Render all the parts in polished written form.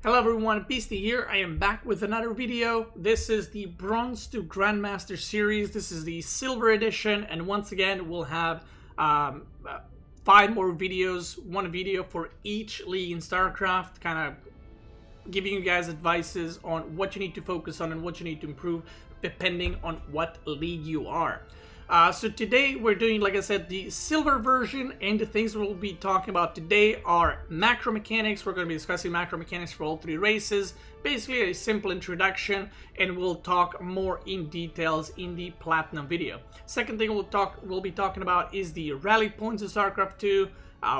Hello everyone, Beastie here. I am back with another video. This is the Bronze to Grandmaster series. This is the Silver edition, and once again we'll have 5 more videos, one video for each league in StarCraft, kind of giving you guys advices on what you need to focus on and what you need to improve depending on what league you are. So today we're doing, like I said, the silver version, and the things we'll be talking about today are macro mechanics. We're going to be discussing macro mechanics for all 3 races, basically a simple introduction, and we'll talk more in details in the Platinum video. Second thing we'll be talking about is the rally points in StarCraft 2,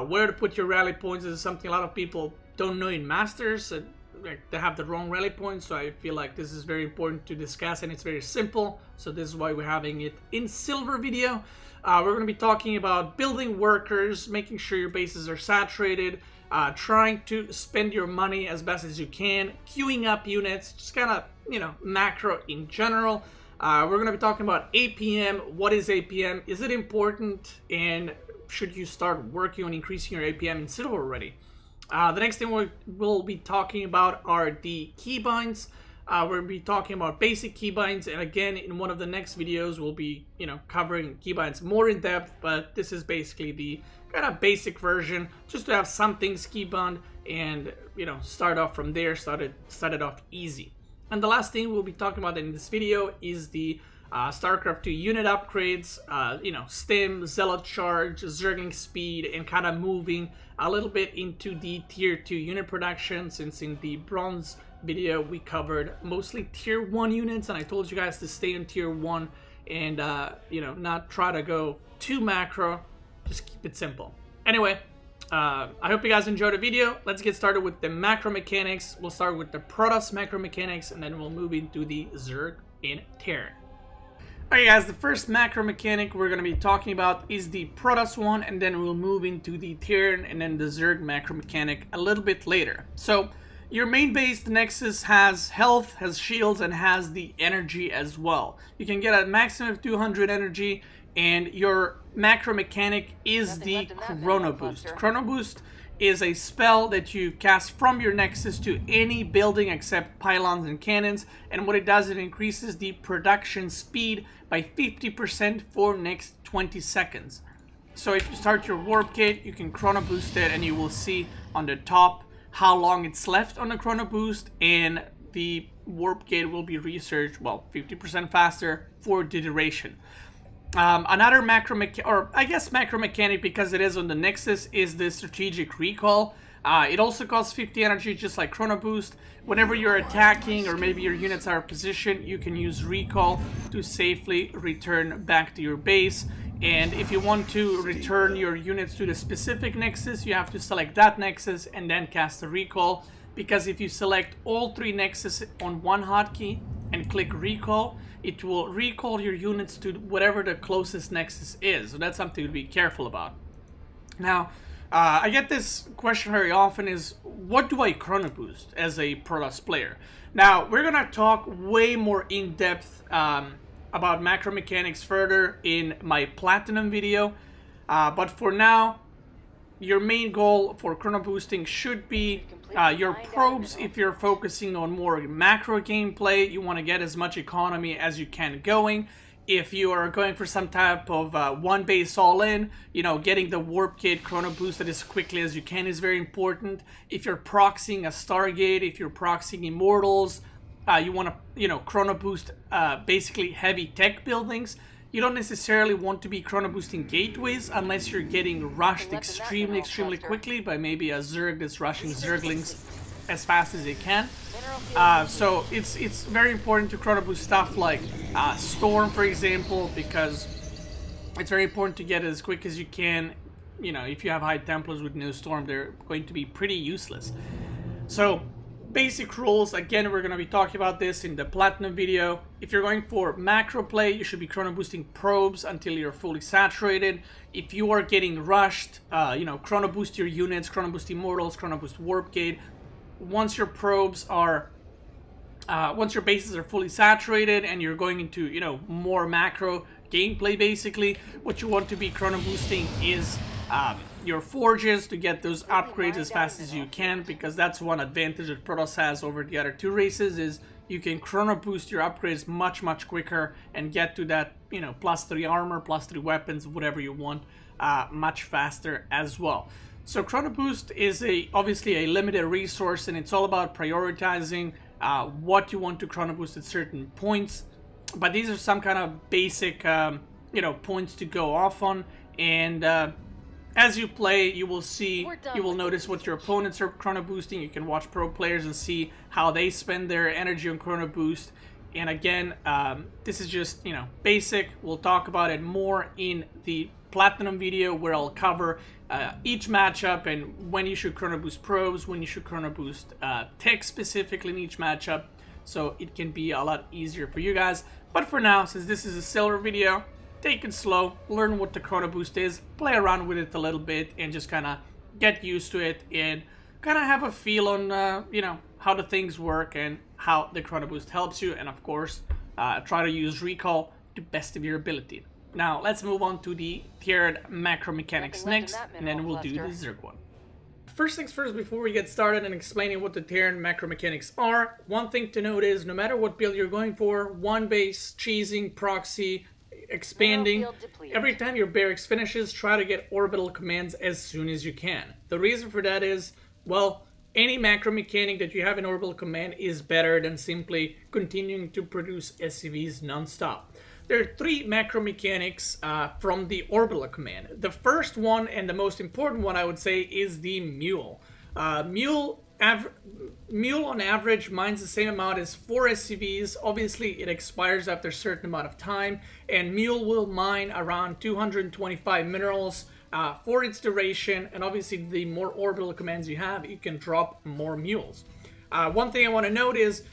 where to put your rally points. This is something a lot of people don't know in Masters. They have the wrong rally points, so I feel like this is very important to discuss, and it's very simple, so this is why we're having it in silver video. We're going to be talking about building workers, making sure your bases are saturated, trying to spend your money as best as you can, queuing up units, just kind of, you know, macro in general. We're going to be talking about APM. What is APM? Is it important? And should you start working on increasing your APM in silver already? The next thing we'll be talking about are the keybinds. We're going to be talking about basic keybinds, and again, in one of the next videos, we'll be, covering keybinds more in depth, but this is basically the kind of basic version, just to have some things keybind and, start off from there, start it off easy. And the last thing we'll be talking about in this video is the StarCraft 2 unit upgrades, stim, zealot charge, zergling speed, and kind of moving a little bit into the tier 2 unit production, since in the bronze video we covered mostly tier 1 units, and I told you guys to stay in tier 1 and not try to go too macro, just keep it simple. Anyway, I hope you guys enjoyed the video. Let's get started with the macro mechanics. We'll start with the Protoss macro mechanics, and then we'll move into the Zerg in Terran. Alright guys, the first macro mechanic we're going to be talking about is the Protoss one, and then we'll move into the Terran and then the Zerg macro mechanic a little bit later. So, your main base, the Nexus, has health, has shields, and has the energy as well. You can get a maximum of 200 energy, and your macro mechanic is the Chrono Boost. Chrono Boost is a spell that you cast from your Nexus to any building except pylons and cannons, and what it does, it increases the production speed by 50% for next 20 seconds. So if you start your warp kit, you can chrono boost it, and you will see on the top how long it's left on the chrono boost, and the warp gate will be researched, well, 50% faster for the duration. Another macro mechanic, because it is on the Nexus, is the strategic recall. It also costs 50 energy, just like Chrono Boost. Whenever you're attacking, or maybe your units are positioned, you can use recall to safely return back to your base. And if you want to return your units to the specific Nexus, you have to select that Nexus and then cast the recall. Because if you select all 3 Nexus on one hotkey and click recall, it will recall your units to whatever the closest Nexus is. So that's something to be careful about. Now, I get this question very often, is what do I chrono boost as a Protoss player? Now, we're gonna talk way more in depth about macro mechanics further in my Platinum video. But for now, your main goal for chrono boosting should be your probes. If you're focusing on more macro gameplay, you want to get as much economy as you can going. If you are going for some type of one base all in, getting the warp gate chrono boosted as quickly as you can is very important. If you're proxying a Stargate, if you're proxying Immortals, you want to chrono boost basically heavy tech buildings. You don't necessarily want to be chrono boosting gateways unless you're getting rushed extremely quickly by maybe a Zerg that's rushing Zerglings as fast as they can. So it's very important to chrono boost stuff like Storm, for example, because it's very important to get it as quick as you can. If you have high Templars with no Storm, they're going to be pretty useless. So, basic rules, again, we're going to be talking about this in the Platinum video. If you're going for macro play, you should be chrono boosting probes until you're fully saturated. If you are getting rushed, chrono boost your units, chrono boost Immortals, chrono boost warp gate. Once your probes are, once your bases are fully saturated and you're going into, more macro gameplay, basically, what you want to be chrono boosting is your forges to get those upgrades as fast as you can, because that's one advantage that Protoss has over the other two races, is you can chrono boost your upgrades much quicker and get to that, you know, +3 armor, +3 weapons, whatever you want, much faster as well. So chrono boost is obviously a limited resource, and it's all about prioritizing what you want to chrono boost at certain points. But these are some kind of basic, you know, points to go off on, and as you play, you will notice what your opponents are chrono boosting. You can watch pro players and see how they spend their energy on chrono boost. And again, this is just, you know, basic. We'll talk about it more in the Platinum video, where I'll cover each matchup and when you should chrono boost probes, when you should chrono boost tech specifically in each matchup, so it can be a lot easier for you guys. But for now, since this is a silver video, take it slow, learn what the chrono boost is, play around with it a little bit, and just kind of get used to it and kind of have a feel on, you know, how the things work and how the chrono boost helps you. And of course, try to use recall to best of your ability. Now, let's move on to the tiered macro mechanics next, and then we'll do the Zerg one. First things first, before we get started and explaining what the tiered macro mechanics are, one thing to note is no matter what build you're going for, one base, cheesing, proxy, expanding, every time your barracks finishes, try to get orbital commands as soon as you can. The reason for that is, well, any macro mechanic that you have in orbital command is better than simply continuing to produce SCVs non-stop. There are three macro mechanics from the orbital command. The first one, and the most important one, I would say, is the mule. Mule on average mines the same amount as 4 SCVs. Obviously, it expires after a certain amount of time, and mule will mine around 225 minerals for its duration. And obviously, the more orbital commands you have, you can drop more mules. One thing I want to note is,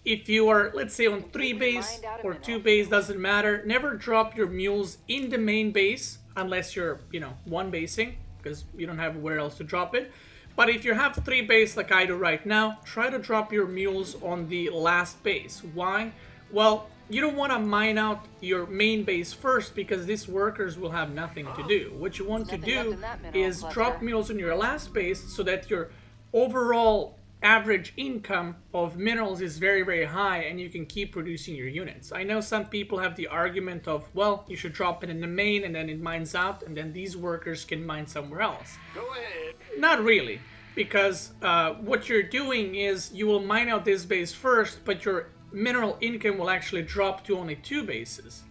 if you are, let's say, on 3 base or 2 base, doesn't matter, never drop your mules in the main base unless you're, you know, 1 basing, because you don't have where else to drop it. But if you have 3 base like I do right now, try to drop your mules on the last base. Why? Well, you don't want to mine out your main base first, because these workers will have nothing to do. What you want to do is drop mules on your last base so that your overall average income of minerals is very high, and you can keep producing your units. I know some people have the argument of, well, you should drop it in the main and then it mines out, and then these workers can mine somewhere else. Go ahead. Not really, because what you're doing is you will mine out this base first, but your mineral income will actually drop to only 2 bases.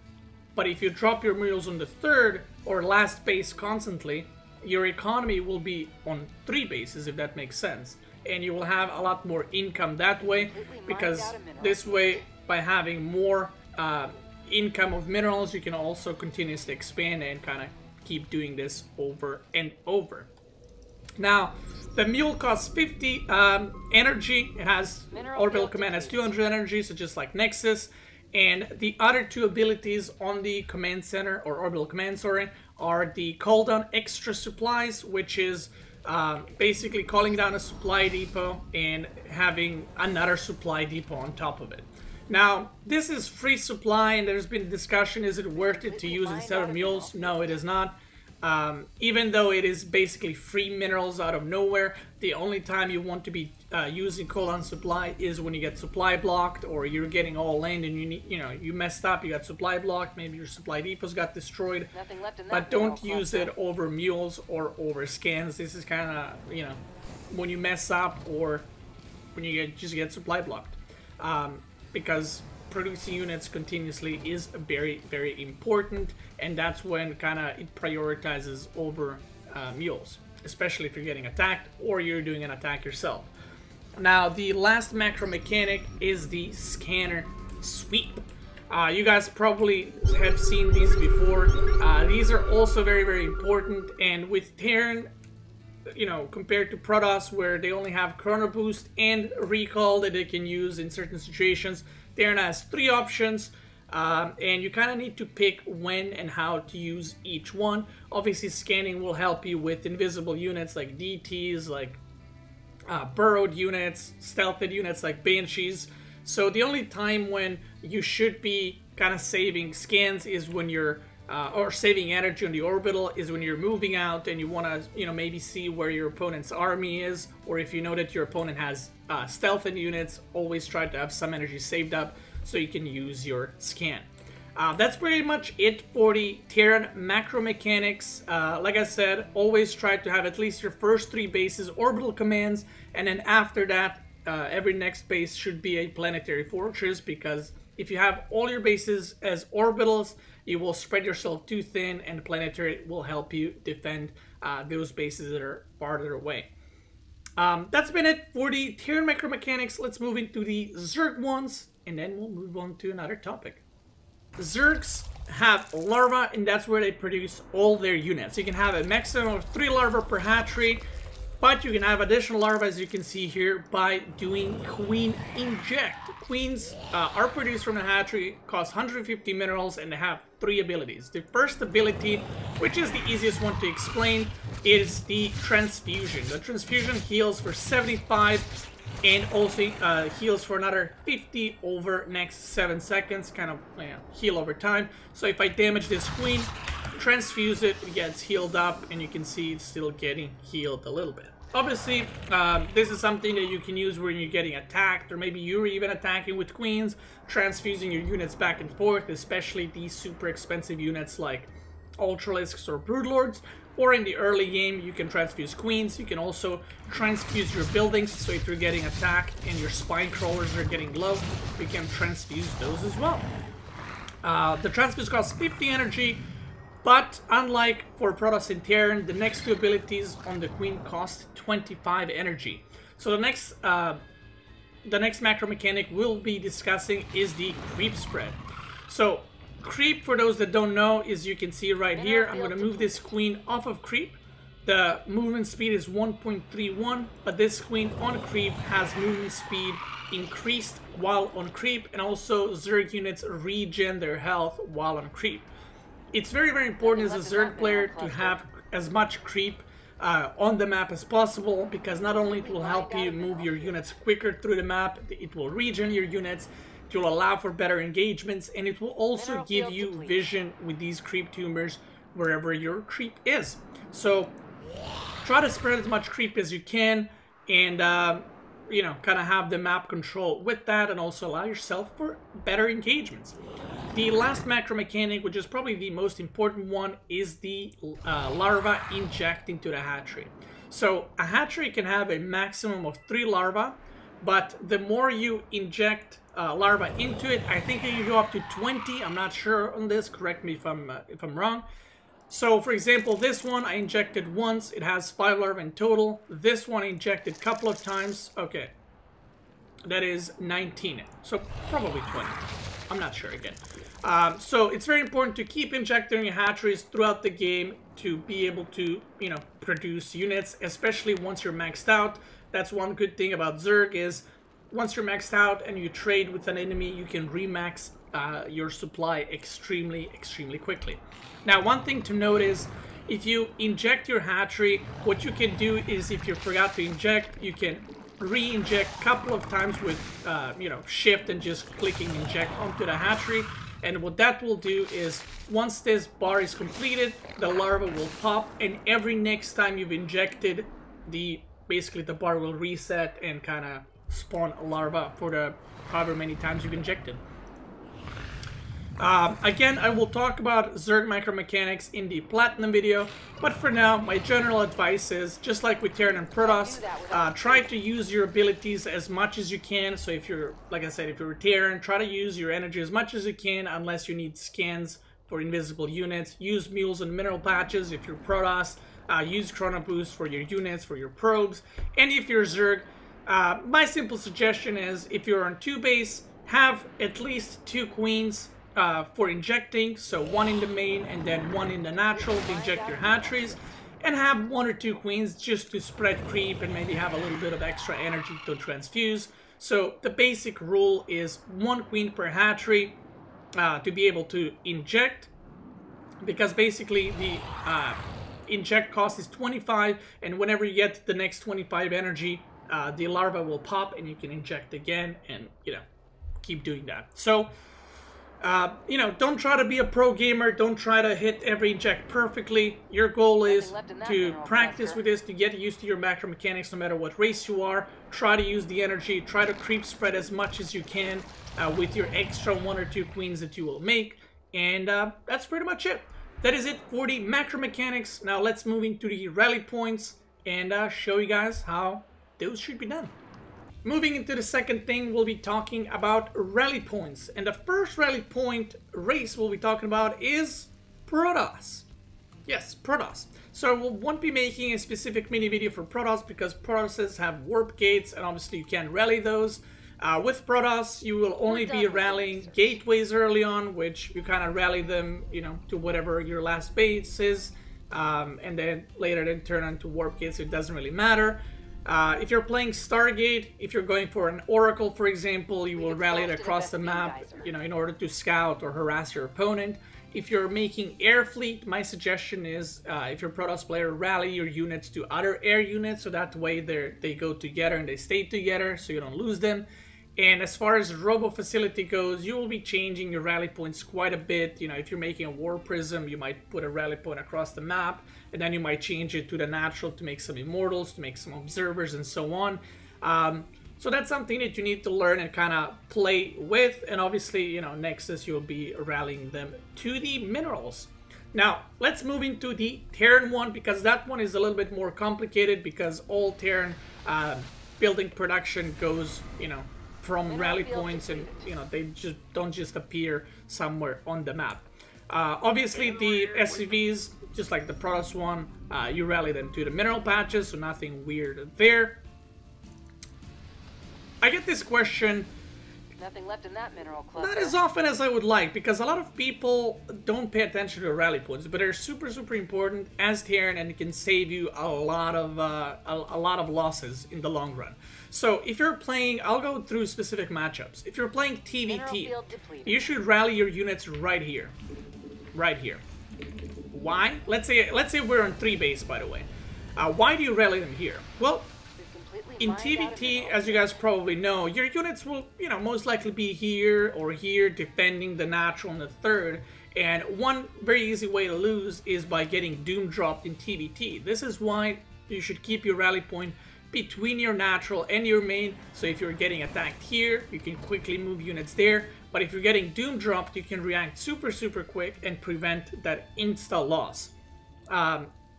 But if you drop your minerals on the 3rd or last base constantly, your economy will be on 3 bases, if that makes sense. And you will have a lot more income that way, because this way, by having more income of minerals, you can also continuously expand and kind of keep doing this over and over. Now, the mule costs 50 energy. It has orbital command has 200 energy, so just like Nexus. And the other 2 abilities on the command center, or orbital command, sorry, are the call down extra supplies, which is basically calling down a supply depot and having another supply depot on top of it. Now, this is free supply, and there's been discussion, is it worth it to use instead of mules? No, it is not. Even though it is basically free minerals out of nowhere, the only time you want to be using call-down supply is when you get supply blocked, or you're getting all land and you need, you messed up, you got supply blocked, maybe your supply depots got destroyed. But don't use it over mules or over scans. This is kind of, when you mess up or when you just get supply blocked. Because producing units continuously is very, very important, and that's when kind of it prioritizes over mules, especially if you're getting attacked or you're doing an attack yourself. Now, the last macro mechanic is the scanner sweep. You guys probably have seen these before. These are also very, very important, and with Terran, compared to Protoss, where they only have chrono boost and recall that they can use in certain situations, Terran has 3 options, and you kind of need to pick when and how to use each one. Obviously, scanning will help you with invisible units like DTs, like burrowed units, stealthed units like Banshees. So the only time when you should be kind of saving scans is when you're or saving energy on the orbital is when you're moving out and you want to, you know, maybe see where your opponent's army is, or if you know that your opponent has stealth in units, always try to have some energy saved up so you can use your scan. That's pretty much it for the Terran macro mechanics. Like I said, always try to have at least your first 3 bases orbital commands, and then after that, every next base should be a planetary fortress, because if you have all your bases as orbitals, you will spread yourself too thin, and planetary will help you defend those bases that are farther away. That's been it for the Terran macro mechanics. Let's move into the Zerg ones, and then we'll move on to another topic. Zergs have larvae, and that's where they produce all their units. You can have a maximum of 3 larvae per hatchery, but you can have additional larvae, as you can see here, by doing queen inject. Queens are produced from the hatchery, cost 150 minerals, and they have 3 abilities. The first ability, which is the easiest one to explain, is the transfusion. The transfusion heals for 75 and also heals for another 50 over next 7 seconds, kind of heal over time. So if I damage this queen, transfuse it, it gets healed up, and you can see it's still getting healed a little bit. Obviously, this is something that you can use when you're getting attacked, or maybe you're even attacking with queens, transfusing your units back and forth, especially these super expensive units like Ultralisks or Broodlords. Or in the early game, you can transfuse queens. You can also transfuse your buildings, so if you're getting attacked and your spine crawlers are getting low, you can transfuse those as well. The transfuse costs 50 energy, but unlike for Protoss and Terran, the next 2 abilities on the queen cost 25 energy. So the next macro mechanic we'll be discussing is the creep spread. So creep, for those that don't know, is you can see right here. I'm going to move this queen off of creep. The movement speed is 1.31, but this queen on creep has movement speed increased while on creep, and also Zerg units regen their health while on creep. It's very, very important as a Zerg player to have as much creep on the map as possible, because not only it will help you move your units quicker through the map, it will regen your units, it will allow for better engagements, and it will also give you vision with these creep tumors wherever your creep is. So try to spread as much creep as you can, and you know, kind of have the map control with that, and also allow yourself for better engagements. The last macro mechanic, which is probably the most important one, is the larva inject into the hatchery. So a hatchery can have a maximum of 3 larvae, but the more you inject larva into it, I think you can go up to 20. I'm not sure on this. Correct me if I'm wrong. So, for example, this one I injected once. It has 5 larvae in total. This one I injected a couple of times. Okay, that is 19. So probably 20. I'm not sure again. So it's very important to keep injecting your hatcheries throughout the game to be able to, you know, produce units, especially once you're maxed out. That's one good thing about Zerg, is once you're maxed out and you trade with an enemy, you can remax your supply extremely quickly. Now, one thing to note is, if you inject your hatchery, what you can do is, if you forgot to inject, you can re-inject a couple of times with you know, shift and just clicking inject onto the hatchery. And what that will do is, once this bar is completed, the larva will pop, and every next time you've injected, basically the bar will reset and kind of spawn a larva for the however many times you've injected. Again, I will talk about Zerg micromechanics in the Platinum video, but for now, my general advice is, just like with Terran and Protoss, try to use your abilities as much as you can. So if you're, like I said, if you're a Terran, try to use your energy as much as you can, unless you need scans for invisible units. Use mules and mineral patches if you're Protoss. Use Chrono Boost for your units, for your probes. And if you're Zerg, my simple suggestion is, if you're on 2 base, have at least 2 queens for injecting, so 1 in the main and then 1 in the natural to inject your hatcheries, and have 1 or 2 queens just to spread creep and maybe have a little bit of extra energy to transfuse. So the basic rule is 1 queen per hatchery to be able to inject, because basically the inject cost is 25, and whenever you get the next 25 energy, the larva will pop and you can inject again, and, you know, keep doing that. So You know, don't try to be a pro gamer. Don't try to hit every inject perfectly. Your goal is to practice with this, to get used to your macro mechanics no matter what race you are. Try to use the energy. Try to creep spread as much as you can with your extra 1 or 2 queens that you will make. And that's pretty much it. That is it for the macro mechanics. Now let's move into the rally points and show you guys how those should be done. Moving into the second thing, we'll be talking about rally points. And the first rally point race we'll be talking about is Protoss. Yes, Protoss. So we won't be making a specific mini video for Protoss because Protosses have warp gates and obviously you can't rally those. With Protoss, you will only be rallying gateways early on, which you kind of rally them, you know, to whatever your last base is. And then later then turn on to warp gates, so it doesn't really matter. If you're playing Stargate, if you're going for an Oracle, for example, you will rally it across the map, you know, in order to scout or harass your opponent. If you're making air fleet, my suggestion is, if you're a Protoss player, rally your units to other air units, so that way they go together and they stay together, so you don't lose them. And as far as Robo Facility goes, you will be changing your rally points quite a bit. You know, if you're making a War Prism, you might put a rally point across the map, and then you might change it to the natural to make some Immortals, to make some Observers, and so on. So that's something that you need to learn and kind of play with. And obviously, you know, Nexus, you'll be rallying them to the minerals. Now, let's move into the Terran one, because that one is a little bit more complicated, because all Terran building production goes, you know, from rally points, and you know, they just don't just appear somewhere on the map. Obviously the SCVs, just like the Protoss one, you rally them to the mineral patches, so nothing weird there. I get this question nothing left in that mineral cluster. Not as often as I would like, because a lot of people don't pay attention to rally points, but they're super important as Terran, and it can save you a lot of losses in the long run. So if you're playing, I'll go through specific matchups. If you're playing TVT, you should rally your units right here. Right here. Why? Let's say we're on 3 base, by the way. Why do you rally them here? Well, in TVT, as you guys probably know, your units will, you know, most likely be here or here, defending the natural and the third. And one very easy way to lose is by getting doom dropped in TVT. This is why you should keep your rally point between your natural and your main. So if you're getting attacked here, you can quickly move units there. But if you're getting doom dropped, you can react super quick and prevent that insta loss.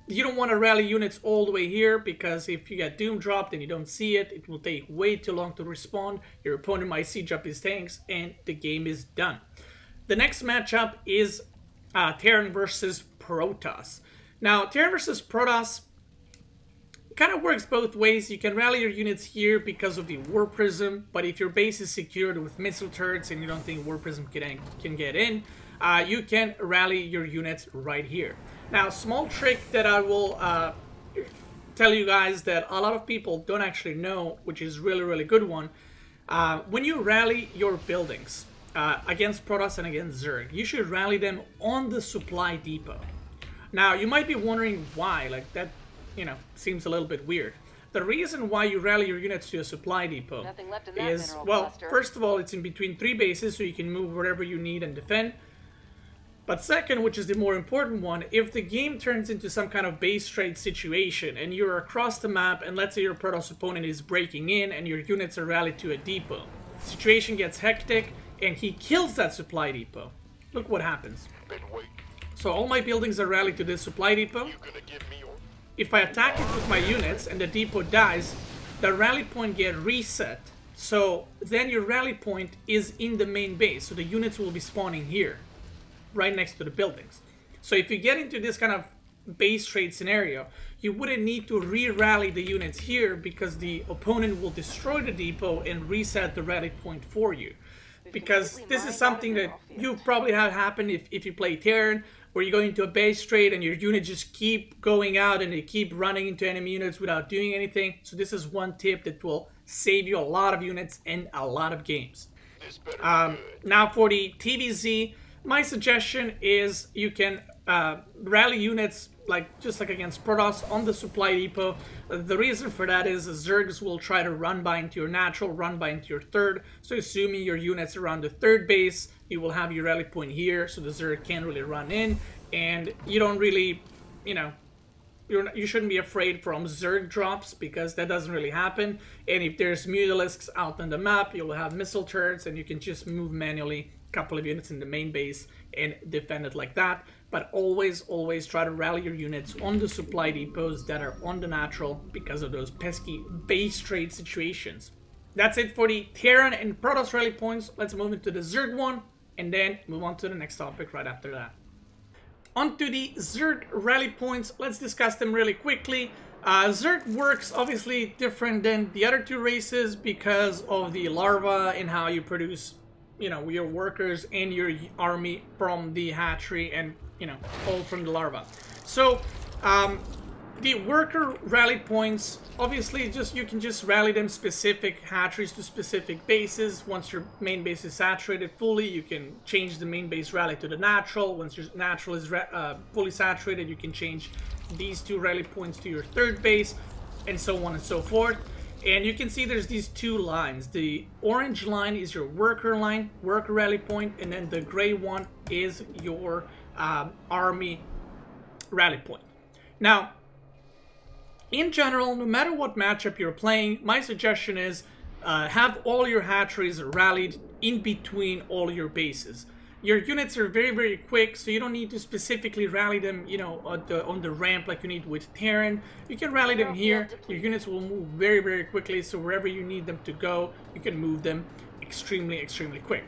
You don't want to rally units all the way here, because if you get doom dropped and you don't see it, it will take way too long to respond. Your opponent might siege up his tanks and the game is done. The next matchup is Terran versus Protoss. Now, Terran versus Protoss kind of works both ways. You can rally your units here because of the War Prism, but if your base is secured with missile turrets and you don't think War Prism can get in, you can rally your units right here. Now, small trick that I will tell you guys that a lot of people don't actually know, which is really good one. When you rally your buildings against Protoss and against Zerg, you should rally them on the supply depot. Now, you might be wondering why, like that, you know, seems a little bit weird. The reason why you rally your units to a supply depot is, well, first of all, it's in between 3 bases, so you can move wherever you need and defend. But second, which is the more important one, if the game turns into some kind of base trade situation and you're across the map, and let's say your Protoss opponent is breaking in and your units are rallied to a depot, the situation gets hectic and he kills that supply depot. Look what happens. So all my buildings are rallied to this supply depot. If I attack it with my units and the depot dies, the rally point gets reset. So then your rally point is in the main base, so the units will be spawning here, right next to the buildings. So if you get into this kind of base trade scenario, you wouldn't need to re-rally the units here, because the opponent will destroy the depot and reset the rally point for you. Because this is something that you probably have happen if you play Terran, where you go into a base trade and your units just keep going out and they keep running into enemy units without doing anything. So this is one tip that will save you a lot of units and a lot of games. Now for the TVZ, my suggestion is you can rally units just like against Protoss on the supply depot. The reason for that is Zergs will try to run by into your natural, run by into your third. So assuming your units are around the third base, you will have your rally point here, so the Zerg can't really run in, and you don't really, you know, you shouldn't be afraid from Zerg drops, because that doesn't really happen. And if there's Mutalisks out on the map, you'll have missile turrets, and you can just move manually a couple of units in the main base and defend it like that. But always try to rally your units on the supply depots that are on the natural, because of those pesky base trade situations. That's it for the Terran and Protoss rally points. Let's move into the Zerg one, and then move on to the next topic right after that. Onto the Zerg rally points, let's discuss them really quickly. Zerg works obviously different than the other two races because of the larva and how you produce, you know, your workers and your army from the hatchery, and, you know, all from the larva. So, the worker rally points, obviously you can just rally them specific hatcheries to specific bases. Once your main base is saturated fully, you can change the main base rally to the natural. Once your natural is fully saturated, you can change these two rally points to your third base, and so on and so forth. And you can see there's these two lines. The orange line is your worker line, worker rally point, and then the gray one is your army rally point. Now, in general, no matter what matchup you're playing, my suggestion is have all your hatcheries rallied in between all your bases. Your units are very quick, so you don't need to specifically rally them, you know, on the ramp like you need with Terran. You can rally them here. Your units will move very quickly, so wherever you need them to go, you can move them extremely quick.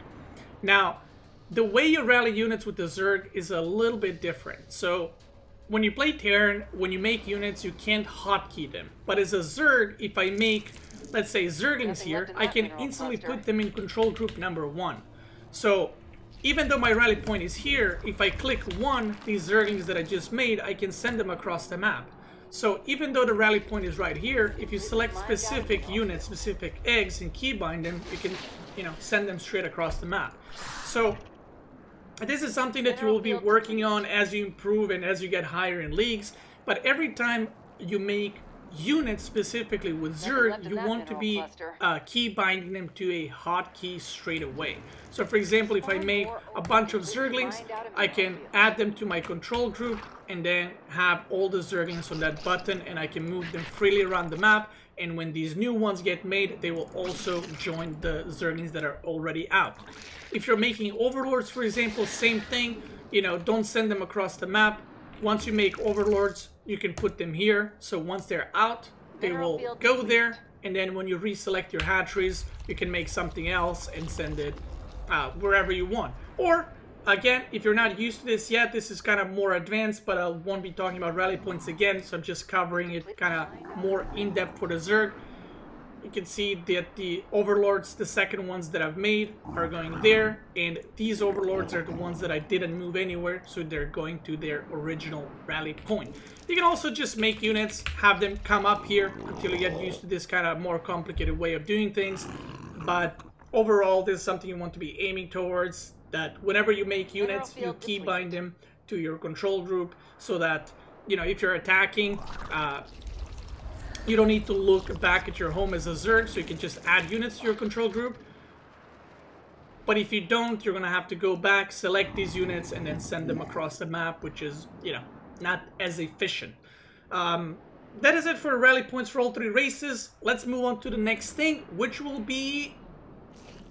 Now, the way you rally units with the Zerg is a little bit different. So, when you play Terran, when you make units, you can't hotkey them. But as a Zerg, if I make, let's say, Zerglings here, I can instantly put them in control group number 1. So, even though my rally point is here, if I click 1, these Zerglings that I just made, I can send them across the map. So, even though the rally point is right here, if you select specific units, specific eggs, and keybind them, you can, you know, send them straight across the map. So, this is something that you will be working on as you improve and as you get higher in leagues. But every time you make units specifically with Zerg, you want to be key binding them to a hotkey straight away. So for example, if I make a bunch of Zerglings, I can add them to my control group and then have all the Zerglings on that button, and I can move them freely around the map. And when these new ones get made, they will also join the Zerglings that are already out. If you're making overlords, for example, same thing. You know, don't send them across the map. Once you make overlords, you can put them here. So once they're out, they will go there. And then when you reselect your hatcheries, you can make something else and send it wherever you want. Or, again, if you're not used to this yet, this is kind of more advanced, but I won't be talking about rally points again, so I'm just covering it kind of more in-depth for the Zerg. You can see that the overlords, the second ones that I've made, are going there, and these overlords are the ones that I didn't move anywhere, so they're going to their original rally point. You can also just make units, have them come up here until you get used to this kind of more complicated way of doing things, but overall, this is something you want to be aiming towards, that whenever you make units, you keybind them to your control group, so that, you know, if you're attacking, you don't need to look back at your home as a Zerg, so you can just add units to your control group. But if you don't, you're gonna have to go back, select these units, and then send them across the map, which is, you know, not as efficient. That is it for rally points for all three races. Let's move on to the next thing, which will be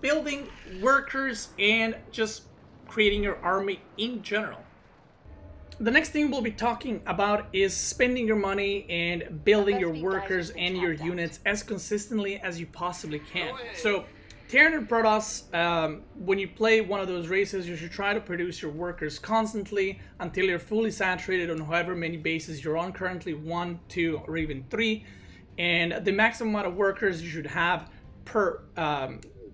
building workers and just creating your army in general. The next thing we'll be talking about is spending your money and building your workers and your units as consistently as you possibly can. So, Terran and Protoss, when you play one of those races, you should try to produce your workers constantly until you're fully saturated on however many bases you're on currently, 1, 2, or even 3. And the maximum amount of workers you should have per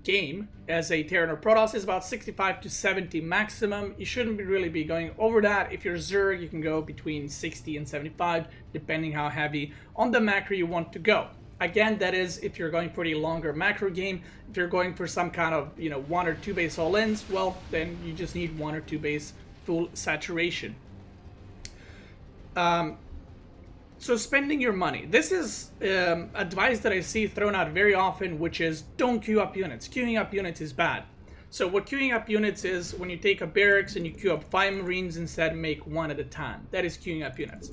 game as a Terran or Protoss is about 65 to 70 maximum. You shouldn't really be going over that. If you're Zerg, you can go between 60 and 75 depending how heavy on the macro you want to go. Again, that is if you're going for the longer macro game. If you're going for some kind of, you know, 1 or 2 base all-ins, well, then you just need 1 or 2 base full saturation. So spending your money. This is advice that I see thrown out very often, which is don't queue up units. Queuing up units is bad. So what queuing up units is when you take a barracks and you queue up 5 Marines instead, make 1 at a time. That is queuing up units.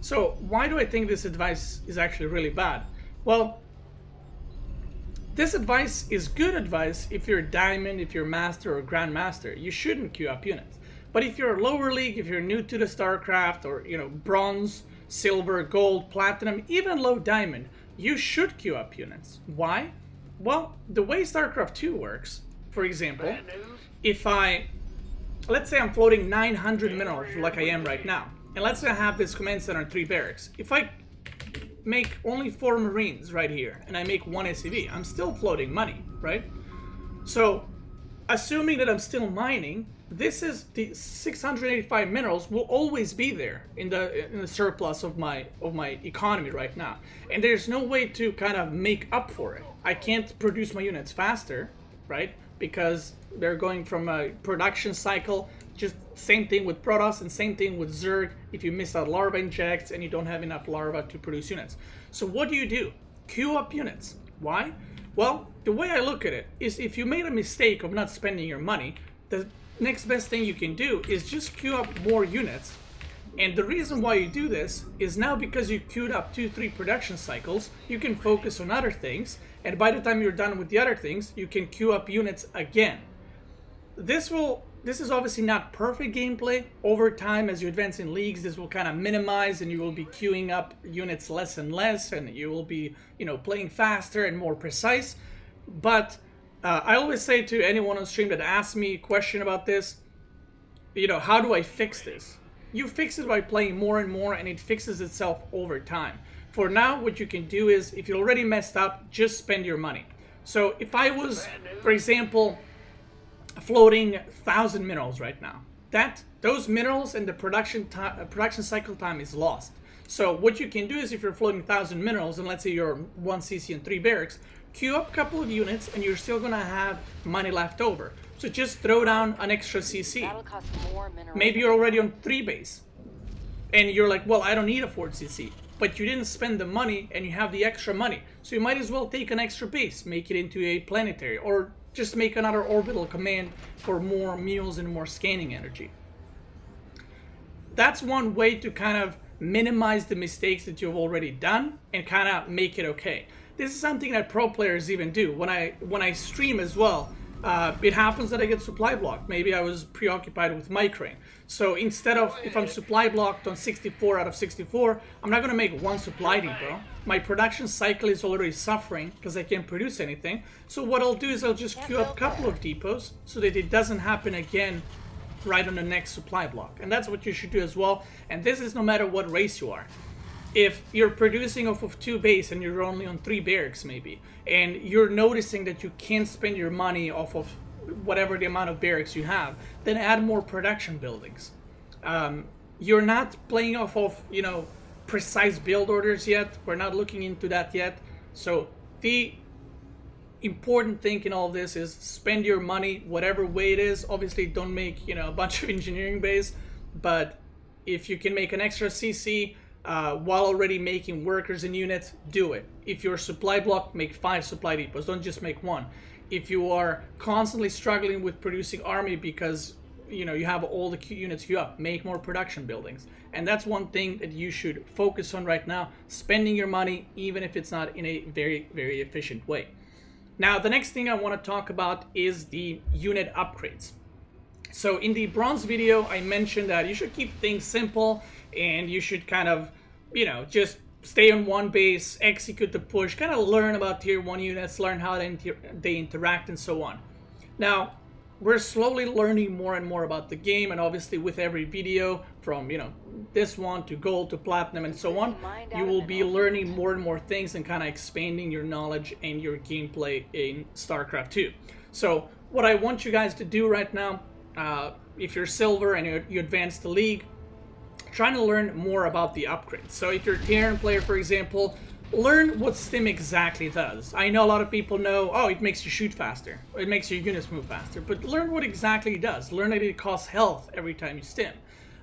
So why do I think this advice is actually really bad? Well, this advice is good advice if you're a Diamond, if you're Master or Grandmaster. You shouldn't queue up units. But if you're a lower league, if you're new to the StarCraft, or Bronze, Silver, Gold, Platinum, even low Diamond, you should queue up units. Why? Well, the way StarCraft 2 works, for example, if let's say I'm floating 900 minerals like I am right now, and let's say I have this command center and 3 barracks. If I make only 4 Marines right here, and I make 1 SCV, I'm still floating money, right? So, assuming that I'm still mining, this is the 685 minerals will always be there in the surplus of my economy right now, and there's no way to kind of make up for it. I can't produce my units faster, right? Because they're going from a production cycle. Just same thing with Protoss and same thing with Zerg. If you miss out larva injects and you don't have enough larva to produce units, so what do? Queue up units. Why? Well, the way I look at it is if you made a mistake of not spending your money, the next best thing you can do is just queue up more units. And the reason why you do this is now because you queued up 2-3 production cycles, you can focus on other things, and by the time you're done with the other things, you can queue up units again. This is obviously not perfect gameplay. Over time, as you advance in leagues, this will kind of minimize, and you will be queuing up units less and less, and you will be, playing faster and more precise. But I always say to anyone on stream that asks me a question about this, how do I fix this? You fix it by playing more and more, and it fixes itself over time. For now, what you can do is, if you already messed up, just spend your money. So if I was, for example, floating 1,000 minerals right now, those minerals and the production cycle time is lost. So what you can do is, if you're floating 1,000 minerals, and let's say you're 1 CC and 3 barracks, queue up a couple of units and you're still gonna have money left over. So just throw down an extra CC. That'll cost more minerals. Maybe you're already on 3 base and you're like, well, I don't need a 4 CC, but you didn't spend the money and you have the extra money, so you might as well take an extra base, make it into a planetary, or just make another orbital command for more mules and more scanning energy. That's one way to kind of minimize the mistakes that you've already done and kind of make it okay. This is something that pro players even do. When I stream as well, it happens that I get supply blocked. Maybe I was preoccupied with microing. So instead of, if I'm supply blocked on 64 out of 64, I'm not going to make 1 supply depot. My production cycle is already suffering because I can't produce anything. So what I'll do is I'll just queue up a couple of depots so that it doesn't happen again right on the next supply block. And that's what you should do as well. And this is no matter what race you are. If you're producing off of 2 base and you're only on 3 barracks maybe, and you're noticing that you can't spend your money off of whatever the amount of barracks you have, then add more production buildings. You're not playing off of, precise build orders yet. We're not looking into that yet. So the important thing in all of this is spend your money whatever way it is. Obviously don't make, a bunch of engineering bays, but if you can make an extra CC, while already making workers and units, do it. If you're supply blocked, make 5 supply depots, don't just make 1. If you are constantly struggling with producing army because you have all the units queued up, make more production buildings. And that's one thing that you should focus on right now, spending your money even if it's not in a very, very efficient way. Now the next thing I want to talk about is the unit upgrades. So in the bronze video, I mentioned that you should keep things simple and you should kind of, just stay on 1 base, execute the push, kind of learn about tier 1 units, learn how they interact and so on. Now, we're slowly learning more and more about the game, and obviously with every video from, this one to gold to platinum and so on, you will be learning more and more things and kind of expanding your knowledge and your gameplay in StarCraft 2. So what I want you guys to do right now, if you're silver and you advance the league, trying to learn more about the upgrades. So if you're a Terran player, for example, learn what stim exactly does. I know a lot of people know, oh, it makes you shoot faster, it makes your units move faster, but learn what exactly it does. Learn that it costs health every time you stim.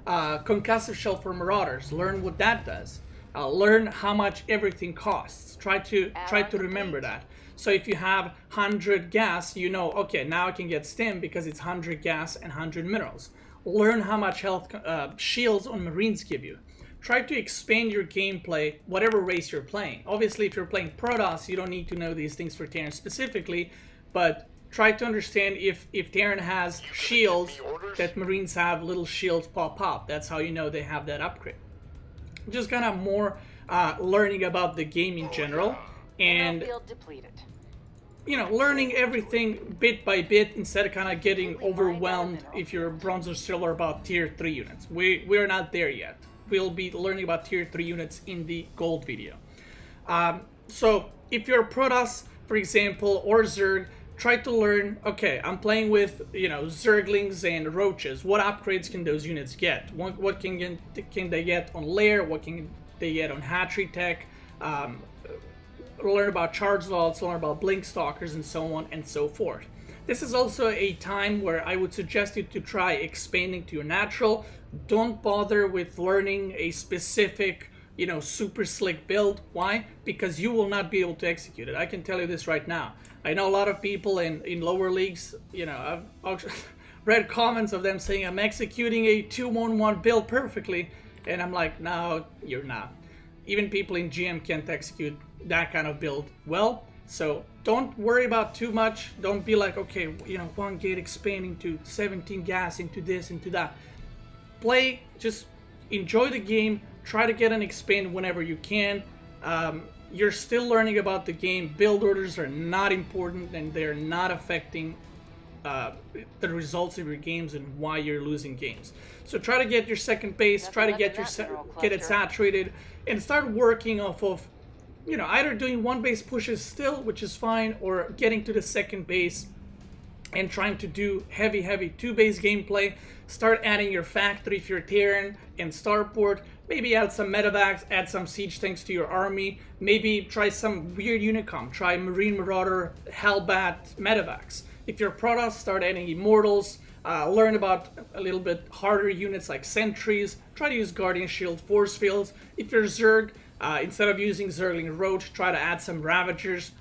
Concussive shell for marauders, learn what that does. Learn how much everything costs. Try to remember that. So if you have 100 gas, you know, okay, now I can get stim because it's 100 gas and 100 minerals. Learn how much health shields on Marines give you. Try to expand your gameplay, whatever race you're playing. Obviously, if you're playing Protoss, you don't need to know these things for Terran specifically, but try to understand if Terran has shields, that Marines have little shields pop up. That's how you know they have that upgrade. Just kind of more learning about the game in general, and you know, learning everything bit by bit instead of kind of getting overwhelmed if you're bronze or silver about tier 3 units. We're not there yet. We'll be learning about tier 3 units in the gold video. So if you're a Protoss, for example, or Zerg, try to learn, okay, I'm playing with, you know, Zerglings and Roaches. What upgrades can those units get? What can they get on Lair? What can they get on Hatchery Tech? Learn about Charge Vaults, learn about Blink Stalkers, and so on and so forth. This is also a time where I would suggest you to try expanding to your natural. Don't bother with learning a specific, you know, super slick build. Why? Because you will not be able to execute it. I can tell you this right now. I know a lot of people in lower leagues, you know, I've read comments of them saying I'm executing a 2-1-1 build perfectly, and I'm like, no, you're not. Even people in GM can't execute that kind of build well. So don't worry about too much. Don't be like, okay, you know, 1 gate expanding to 17 gas into this, into that. Play, just enjoy the game. Try to get an expand whenever you can. You're still learning about the game. Build orders are not important, and they're not affecting the results of your games and why you're losing games. So try to get your second base. Try to get it saturated, and start working off of, you know, either doing 1 base pushes still, which is fine, or getting to the second base and trying to do heavy 2 base gameplay. Start adding your factory if you're Terran and starport. Maybe add some medevacs, add some siege tanks to your army. Maybe try some weird unicom. Try Marine Marauder, Hellbat, medevacs. If you're Protoss, start adding Immortals. Learn about a little bit harder units like Sentries. Try to use Guardian Shield, Force Fields. If you're Zerg, instead of using Zergling Roach, try to add some Ravagers.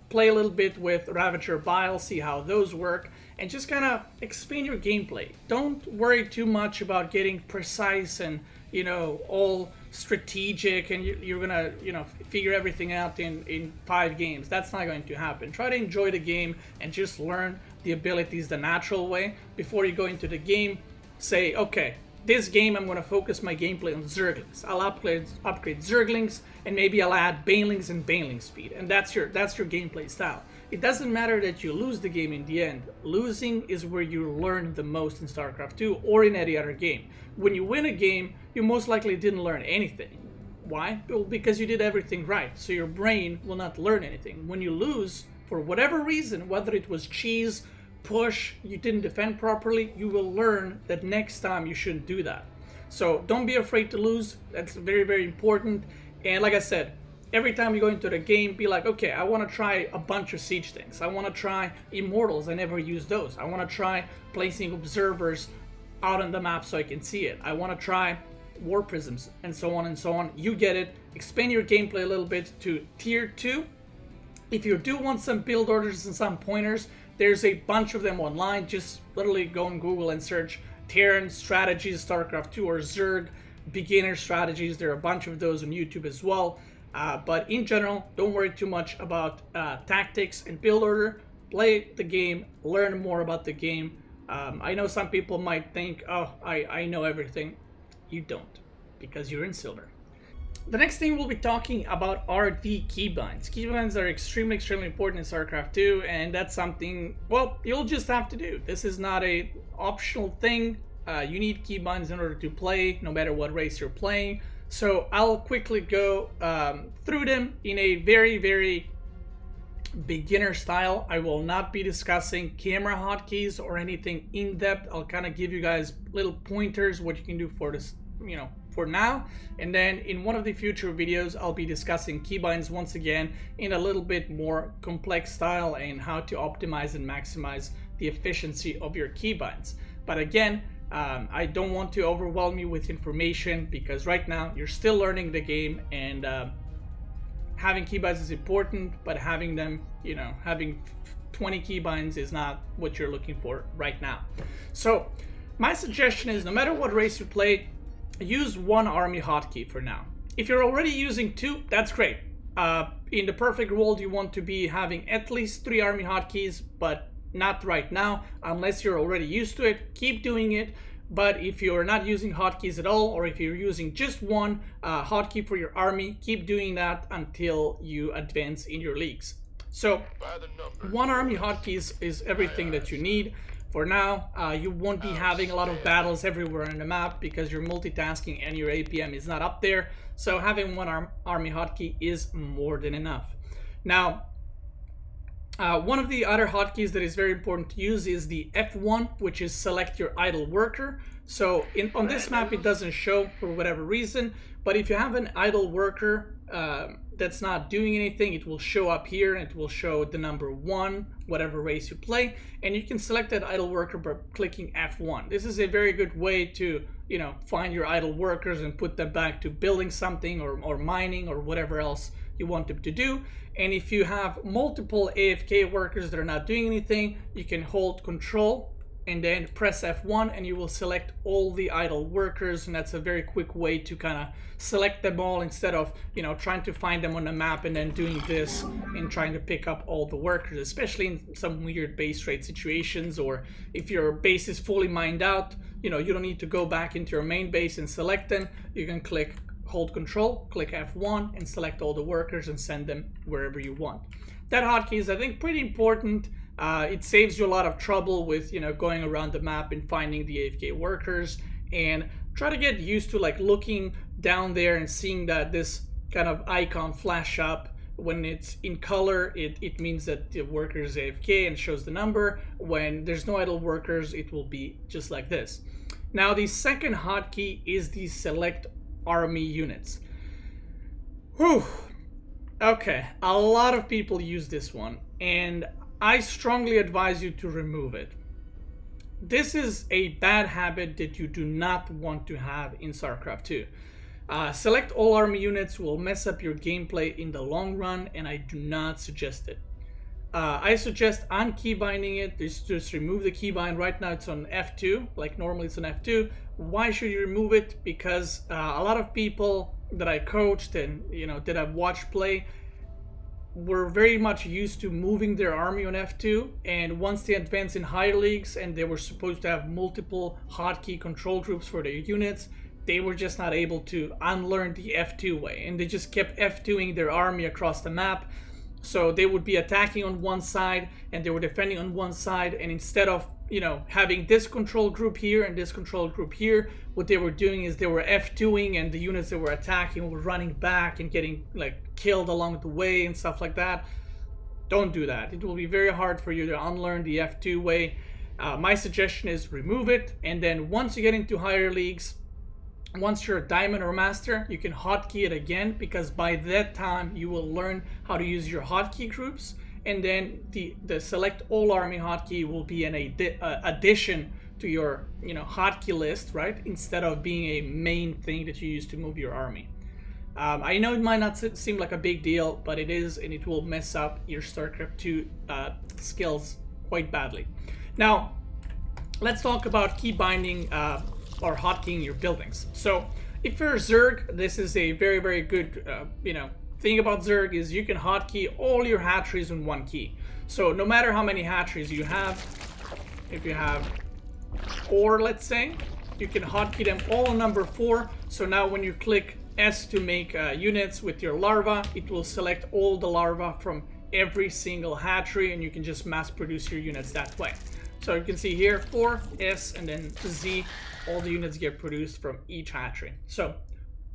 Play a little bit with Ravager Bile, see how those work, and just kind of expand your gameplay. Don't worry too much about getting precise and, you know, all strategic, and you're gonna, you know, figure everything out in 5 games. That's not going to happen. Try to enjoy the game and just learn the abilities the natural way. Before you go into the game, say, okay, this game I'm going to focus my gameplay on Zerglings. I'll upgrade Zerglings, and maybe I'll add Banelings and Baneling speed, and that's your gameplay style. It doesn't matter that you lose the game in the end. Losing is where you learn the most in StarCraft 2 or in any other game. When you win a game, you most likely didn't learn anything. Why? Well, because you did everything right, so your brain will not learn anything. When you lose, for whatever reason, whether it was cheese, push, you didn't defend properly, you will learn that next time you shouldn't do that. So don't be afraid to lose. That's very important. And like I said, every time you go into the game, be like, okay, I want to try a bunch of siege things. I want to try Immortals. I never use those. I want to try placing observers out on the map so I can see it. I want to try War Prisms, and so on and so on. You get it. Expand your gameplay a little bit to tier 2. If you do want some build orders and some pointers, there's a bunch of them online. Just literally go on Google and search Terran strategies, StarCraft 2, or Zerg beginner strategies. There are a bunch of those on YouTube as well. But in general, don't worry too much about tactics and build order. Play the game, learn more about the game. I know some people might think, oh, I know everything. You don't, because you're in silver. The next thing we'll be talking about are the keybinds. Keybinds are extremely important in StarCraft 2, and that's something, well, you'll just have to do. This is not a optional thing. You need keybinds in order to play, no matter what race you're playing. So I'll quickly go through them in a very beginner style. I will not be discussing camera hotkeys or anything in depth. I'll kind of give you guys little pointers what you can do for this, you know, for now, and then in one of the future videos I'll be discussing keybinds once again in a little bit more complex style and how to optimize and maximize the efficiency of your keybinds. But again, I don't want to overwhelm you with information because right now you're still learning the game, and having keybinds is important, but having them, you know, having 20 keybinds is not what you're looking for right now. So my suggestion is, no matter what race you play, use one army hotkey for now. If you're already using 2, that's great. In the perfect world, you want to be having at least 3 army hotkeys, but not right now, unless you're already used to it. Keep doing it. But if you're not using hotkeys at all, or if you're using just one hotkey for your army, keep doing that until you advance in your leagues. So one army hotkey is everything that you need. For now, you won't be having a lot of battles everywhere on the map because you're multitasking and your APM is not up there. So having one army hotkey is more than enough. Now, one of the other hotkeys that is very important to use is the F1, which is select your idle worker. So on this map it doesn't show for whatever reason, but if you have an idle worker that's not doing anything, it will show up here and it will show the number 1, whatever race you play, and you can select that idle worker by clicking F1. This is a very good way to, you know, find your idle workers and put them back to building something or mining or whatever else you want them to do. And if you have multiple AFK workers that are not doing anything, you can hold Control and then press F1 and you will select all the idle workers, and that's a very quick way to kind of select them all instead of, you know, trying to find them on the map and then doing this and trying to pick up all the workers, especially in some weird base raid situations, or if your base is fully mined out, you know, you don't need to go back into your main base and select them. You can hold Control, click F1 and select all the workers and send them wherever you want. That hotkey is, I think, pretty important. It saves you a lot of trouble with, you know, going around the map and finding the AFK workers, and try to get used to like looking down there and seeing that this kind of icon flash up. When it's in color, it means that the worker is AFK and shows the number. When there's no idle workers, it will be just like this. Now the second hotkey is the select army units. Whew. Okay, a lot of people use this one, and I strongly advise you to remove it. This is a bad habit that you do not want to have in StarCraft 2. Select all army units will mess up your gameplay in the long run, and I do not suggest it. I suggest unkeybinding it. Just remove the keybind. Right now it's on F2, like normally it's on F2. Why should you remove it? Because a lot of people that I coached and, you know, that I've watched play were very much used to moving their army on F2, and once they advance in higher leagues and they were supposed to have multiple hotkey control groups for their units, they were just not able to unlearn the F2 way, and they just kept F2ing their army across the map. So they would be attacking on one side and they were defending on one side, and instead of, you know, having this control group here and this control group here, what they were doing is they were F2ing, and the units that were attacking were running back and getting like killed along the way and stuff like that. Don't do that. It will be very hard for you to unlearn the F2 way. My suggestion is remove it, and then once you get into higher leagues, once you're a diamond or master, you can hotkey it again, because by that time you will learn how to use your hotkey groups, and then the select all army hotkey will be an addition to your, you know, hotkey list, right? Instead of being a main thing that you use to move your army. I know it might not seem like a big deal, but it is, and it will mess up your StarCraft 2 skills quite badly. Now, let's talk about key binding or hotkeying your buildings. So if you're Zerg, this is a very, very good, you know, thing about Zerg is you can hotkey all your hatcheries in one key. So no matter how many hatcheries you have, if you have 4, let's say, you can hotkey them all on number 4. So now when you click S to make units with your larva, it will select all the larvae from every single hatchery, and you can just mass produce your units that way. So you can see here 4, S, and then Z, all the units get produced from each hatchery. So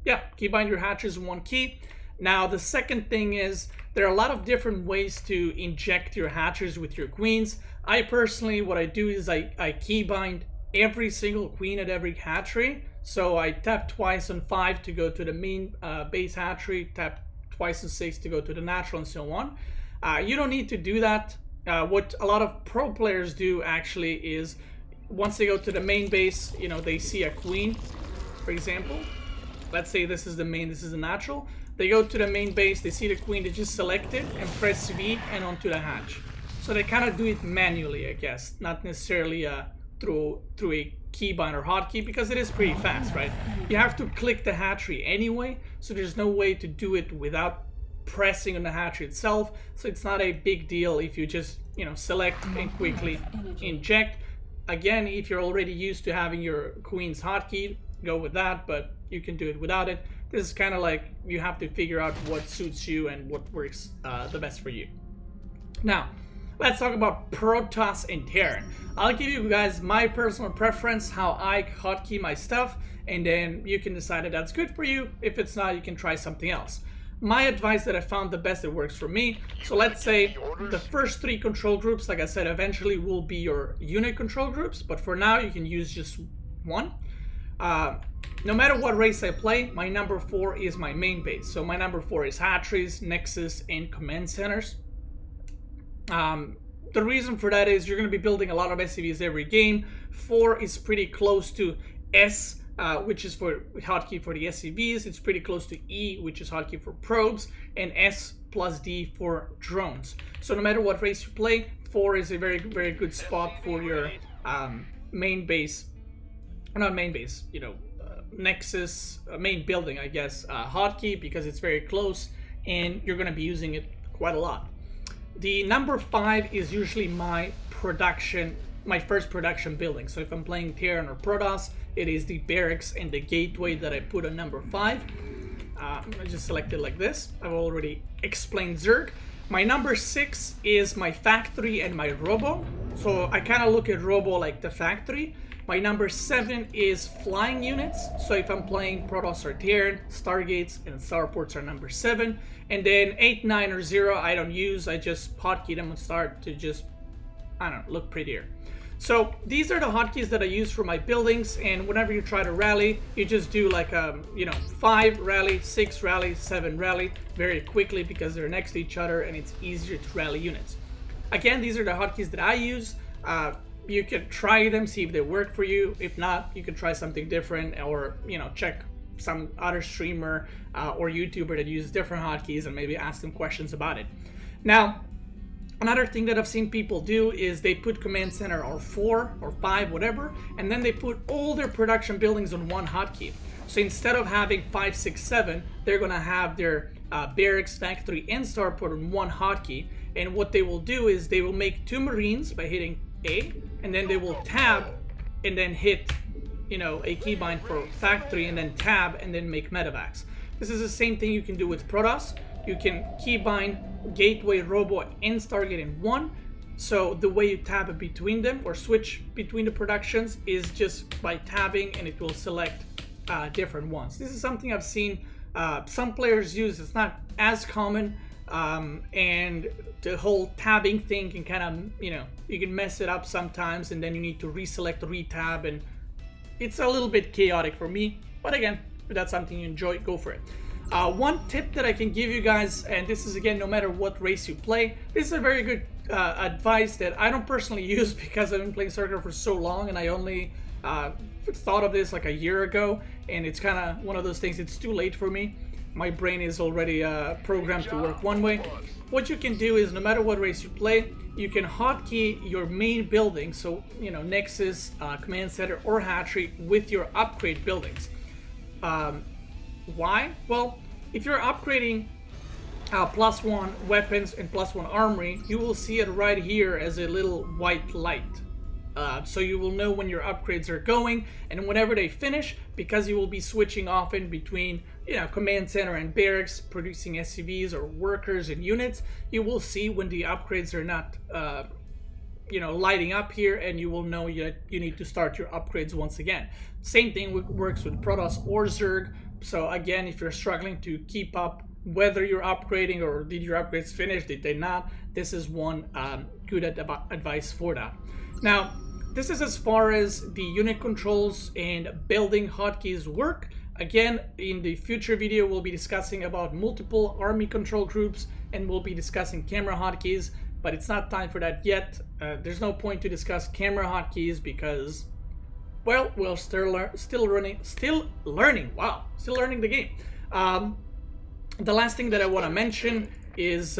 yeah, keybind your hatcheries in one key. Now the second thing is there are a lot of different ways to inject your hatcheries with your queens. I personally, what I do is I keybind every single queen at every hatchery. So I tap twice on 5 to go to the main base hatchery, tap twice on 6 to go to the natural, and so on. You don't need to do that. What a lot of pro players do actually is once they go to the main base, you know, they see a queen, for example. Let's say this is the main, this is the natural. They go to the main base, they see the queen, they just select it and press V and onto the hatch. So they kind of do it manually, I guess, not necessarily through a keybind or hotkey, because it is pretty fast, right? You have to click the hatchery anyway, so there's no way to do it without pressing on the hatchery itself. So it's not a big deal if you just, you know, select and quickly inject. Again, if you're already used to having your queen's hotkey, go with that, but you can do it without it. This is kind of like you have to figure out what suits you and what works the best for you. Now, let's talk about Protoss and Terran. I'll give you guys my personal preference, how I hotkey my stuff, and then you can decide if that's good for you. If it's not, you can try something else. My advice that I found the best that works for me, so let's say the first 3 control groups, like I said, eventually will be your unit control groups, but for now you can use just 1. No matter what race I play, my number 4 is my main base. So my number 4 is hatcheries, nexus, and command centers. The reason for that is you're going to be building a lot of SCVs every game. 4 is pretty close to S, which is for hotkey for the SCVs. It's pretty close to E, which is hotkey for probes, and S plus D for drones. So no matter what race you play, 4 is a very, very good spot for your main base. Not main base, you know, nexus, main building, I guess, hotkey, because it's very close and you're going to be using it quite a lot. The number 5 is usually my first production building. So if I'm playing Terran or Protoss, it is the barracks and the gateway that I put on number 5. I just select it like this. I've already explained Zerg. My number 6 is my factory and my robo. So I kind of look at robo like the factory. My number 7 is flying units. So if I'm playing Protoss or Terran, Stargates and Starports are number 7. And then 8, 9, or 0 I don't use. I just hotkey them and start to just, I don't know, look prettier. So these are the hotkeys that I use for my buildings. And whenever you try to rally, you just do like you know, 5 rally, 6 rally, 7 rally very quickly, because they're next to each other and it's easier to rally units. Again, these are the hotkeys that I use. You can try them, see if they work for you. If not, you can try something different, or, you know, check some other streamer or YouTuber that uses different hotkeys and maybe ask them questions about it. Now, another thing that I've seen people do is they put command center or 4 or 5, whatever, and then they put all their production buildings on one hotkey. So instead of having 5, 6, 7, they're gonna have their barracks, factory, and starport on one hotkey. And what they will do is they will make 2 Marines by hitting A, and then they will tab and then hit, you know, a keybind for factory, and then tab and then make medevacs. This is the same thing you can do with Protoss. You can keybind gateway, robo, and Stargate in one. So the way you tab between them or switch between the productions is just by tabbing, and it will select different ones. This is something I've seen some players use. It's not as common, and the whole tabbing thing can kind of, you know, you can mess it up sometimes, and then you need to reselect, retab, and it's a little bit chaotic for me. But again, if that's something you enjoy, go for it. One tip that I can give you guys, and this is again no matter what race you play, this is a very good advice that I don't personally use because I've been playing StarCraft for so long, and I only thought of this like a year ago, and it's kind of one of those things, it's too late for me. My brain is already programmed to work one way. What you can do is, no matter what race you play, you can hotkey your main building, so, you know, Nexus, Command Center, or Hatchery with your upgrade buildings. Why? Well, if you're upgrading +1 weapons and +1 armory, you will see it right here as a little white light. So you will know when your upgrades are going, and whenever they finish, because you will be switching often between, you know, command center and barracks, producing SCVs or workers and units, you will see when the upgrades are not, you know, lighting up here, and you will know you need to start your upgrades once again. Same thing works with Protoss or Zerg. So again, if you're struggling to keep up whether you're upgrading or did your upgrades finish, did they not, this is one good advice for that. Now, this is as far as the unit controls and building hotkeys work. Again, in the future video, we'll be discussing about multiple army control groups, and we'll be discussing camera hotkeys. but it's not time for that yet. There's no point to discuss camera hotkeys because, well, we're still learning the game. The last thing that I want to mention is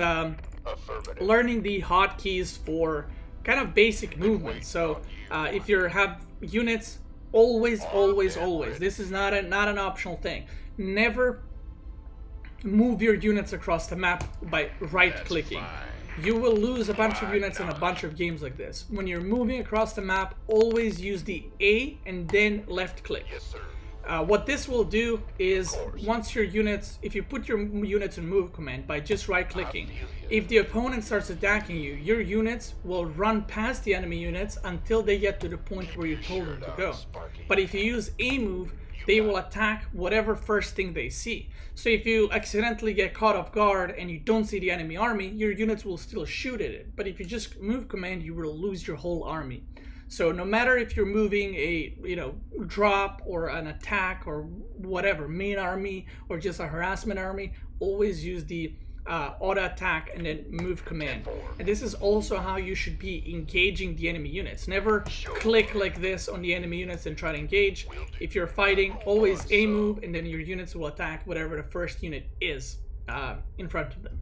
learning the hotkeys for kind of basic movement. So if you have units, always, this is not an optional thing. Never move your units across the map by right-clicking. You will lose a bunch of units in a bunch of games like this. When you're moving across the map, always use the A and then left click. What this will do is, once your units, if you put your units in move command by just right clicking, if the opponent starts attacking you, your units will run past the enemy units until they get to the point where you told them to go. But if you use A move, they will attack whatever first thing they see. So if you accidentally get caught off guard and you don't see the enemy army, your units will still shoot at it. But if you just move command, you will lose your whole army. So no matter if you're moving a drop or an attack or whatever, main army or just a harassment army, always use the auto attack and then move command. And this is also how you should be engaging the enemy units. Never click like this on the enemy units and try to engage. If you're fighting, always A move and then your units will attack whatever the first unit is in front of them.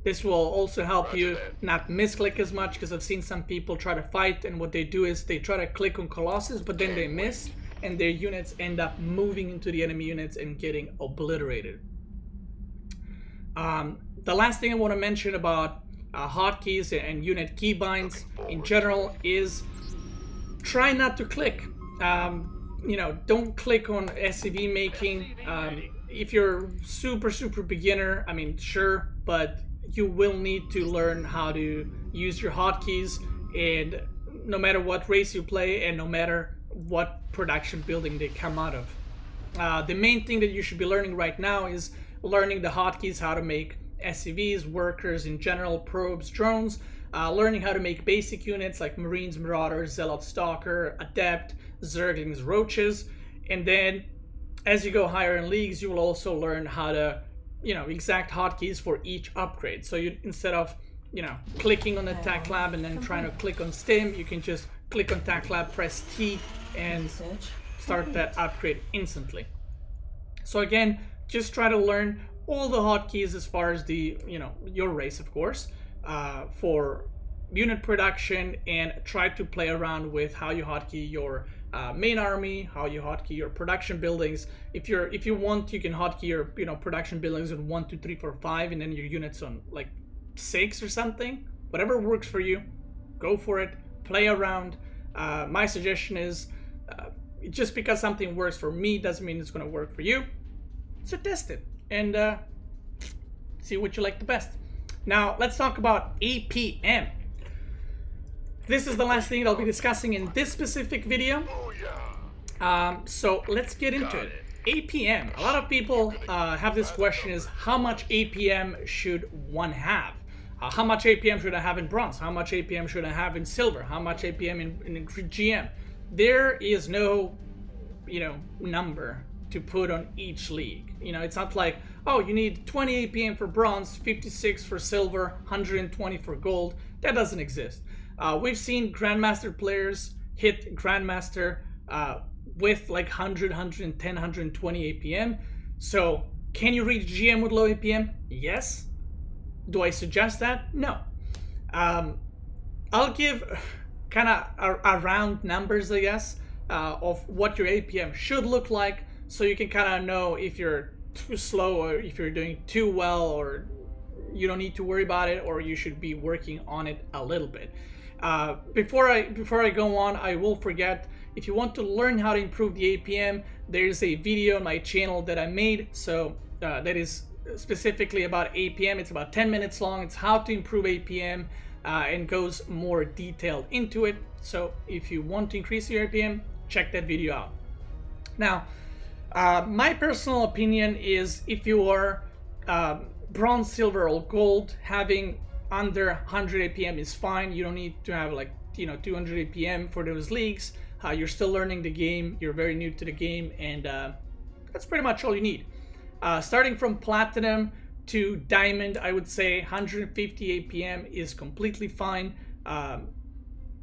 This will also help you not misclick as much, because I've seen some people try to fight and what they do is they try to click on Colossus but then they miss and their units end up moving into the enemy units and getting obliterated. The last thing I want to mention about hotkeys and unit keybinds in general is try not to click. Don't click on SCV making. If you're super beginner, I mean, sure, but you will need to learn how to use your hotkeys, and no matter what race you play and no matter what production building they come out of. The main thing that you should be learning right now is learning the hotkeys, how to make SCVs, workers in general, probes, drones, learning how to make basic units like Marines, Marauders, Zealot, Stalker, Adept, Zerglings, Roaches, and then as you go higher in leagues, you will also learn how to, exact hotkeys for each upgrade. So you, instead of, clicking on the Tac Lab and then trying to click on Stim, you can just click on Tac Lab, press T, and start that upgrade instantly. So again, just try to learn all the hotkeys as far as the, your race, of course, for unit production, and try to play around with how you hotkey your main army, how you hotkey your production buildings. If you want, you can hotkey your production buildings on 1, 2, 3, 4, 5, and then your units on like 6 or something. Whatever works for you, go for it. Play around. My suggestion is, just because something works for me doesn't mean it's going to work for you. So test it and see what you like the best. Now let's talk about APM. This is the last thing that I'll be discussing in this specific video. So let's get into it. APM. A lot of people have this question: is how much APM should one have? How much APM should I have in bronze? How much APM should I have in silver? How much APM in GM? There is no, number to put on each league. It's not like, oh, you need 20 APM for bronze, 56 for silver, 120 for gold. That doesn't exist. We've seen Grandmaster players hit Grandmaster with like 100, 110, 120 APM. So can you reach GM with low APM? Yes. Do I suggest that? No. I'll give kind of around numbers, I guess, of what your APM should look like, so you can kind of know if you're too slow or if you're doing too well, or you don't need to worry about it, or you should be working on it a little bit. Before I go on, I will forget, if you want to learn how to improve the APM, there's a video on my channel that I made, so that is specifically about APM. It's about 10 minutes long. It's how to improve APM, and goes more detailed into it. So if you want to increase your APM, check that video out. Now, my personal opinion is, if you are bronze, silver, or gold, having under 100 APM is fine. You don't need to have like 200 APM for those leagues. You're still learning the game. You're very new to the game, and that's pretty much all you need. Starting from platinum, to diamond, I would say 150 APM is completely fine.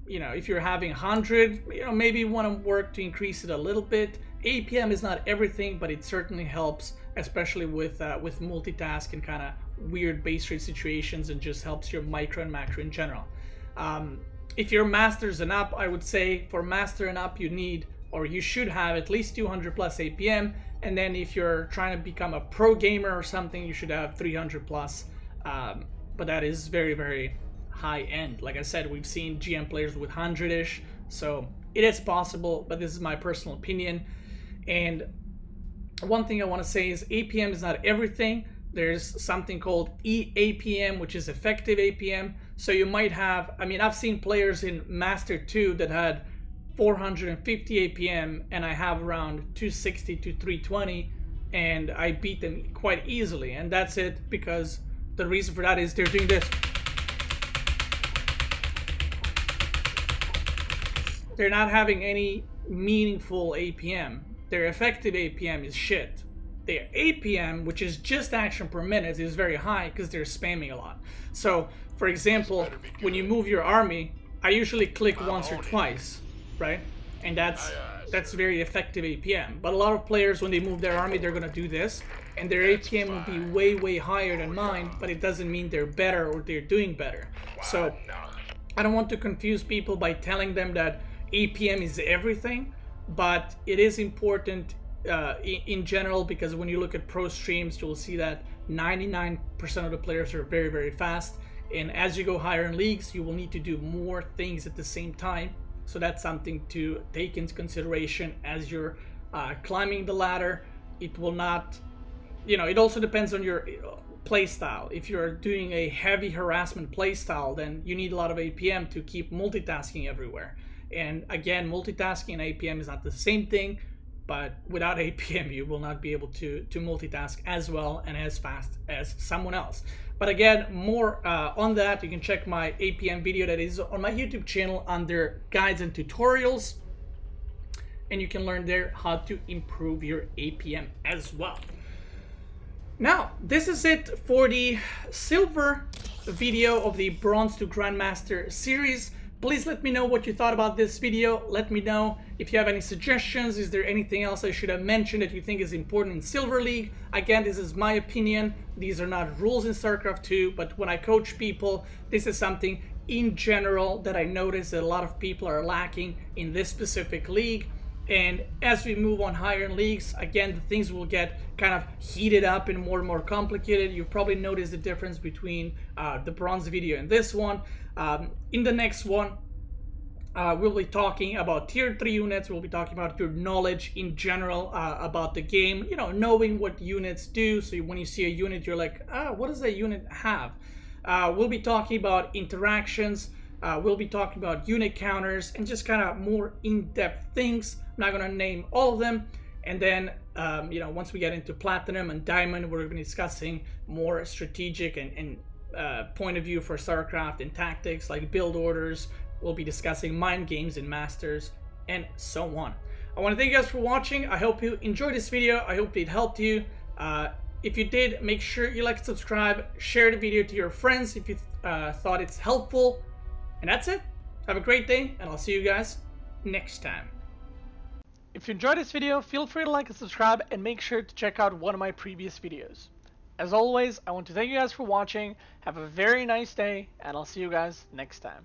You know, if you're having 100, you know, maybe you want to work to increase it a little bit. APM is not everything, but it certainly helps, especially with multitask and kind of weird base rate situations, and just helps your micro and macro in general. If you're masters and up, I would say for master and up you need, or you should have, at least 200 plus APM, and then if you're trying to become a pro gamer or something, you should have 300 plus, but that is very, very high end. Like I said, we've seen GM players with 100-ish, so it is possible, but this is my personal opinion. And one thing I want to say is APM is not everything. There's something called EAPM, which is effective APM. So you might have, I mean, I've seen players in Master 2 that had 450 APM, and I have around 260 to 320, and I beat them quite easily. And that's it, because the reason for that is they're doing this. They're not having any meaningful APM. Their effective APM is shit. Their APM, which is just action per minute, is very high because they're spamming a lot. So, for example, when you move your army, I usually click once or twice, right? And that's very effective APM. But a lot of players, when they move their army, they're gonna do this, and their APM will be way, way higher than mine, but it doesn't mean they're better or they're doing better. So, I don't want to confuse people by telling them that APM is everything, but it is important in general, because when you look at pro streams, you'll see that 99% of the players are very, very fast, and as you go higher in leagues, you will need to do more things at the same time. So that's something to take into consideration as you're climbing the ladder. It will not, you know, it also depends on your play style. If you're doing a heavy harassment play style, then you need a lot of APM to keep multitasking everywhere. And again, multitasking and APM is not the same thing, but without APM you will not be able to multitask as well and as fast as someone else. But again, more on that, you can check my APM video that is on my YouTube channel under guides and tutorials, and you can learn there how to improve your APM as well. Now, this is it for the silver video of the Bronze to Grandmaster series. Please let me know what you thought about this video. Let me know if you have any suggestions. Is there anything else I should have mentioned that you think is important in Silver League? Again, this is my opinion. These are not rules in StarCraft 2, but when I coach people, this is something in general that I notice that a lot of people are lacking in this specific league. And as we move on higher in leagues, again, the things will get kind of heated up and more complicated. You've probably noticed the difference between the bronze video and this one. In the next one, we'll be talking about tier 3 units. We'll be talking about your knowledge in general about the game, you know, knowing what units do. So when you see a unit, you're like, what does that unit have? We'll be talking about interactions. We'll be talking about unit counters and just kind of more in-depth things. I'm not going to name all of them. And then, you know, once we get into Platinum and Diamond, we're going to be discussing more strategic and point of view for StarCraft and tactics like build orders. We'll be discussing mind games in Masters and so on. I want to thank you guys for watching. I hope you enjoyed this video. I hope it helped you. If you did, make sure you like, subscribe, share the video to your friends if you thought it's helpful. And that's it. Have a great day, and I'll see you guys next time. If you enjoyed this video, feel free to like and subscribe, and make sure to check out one of my previous videos. As always, I want to thank you guys for watching. Have a very nice day, and I'll see you guys next time.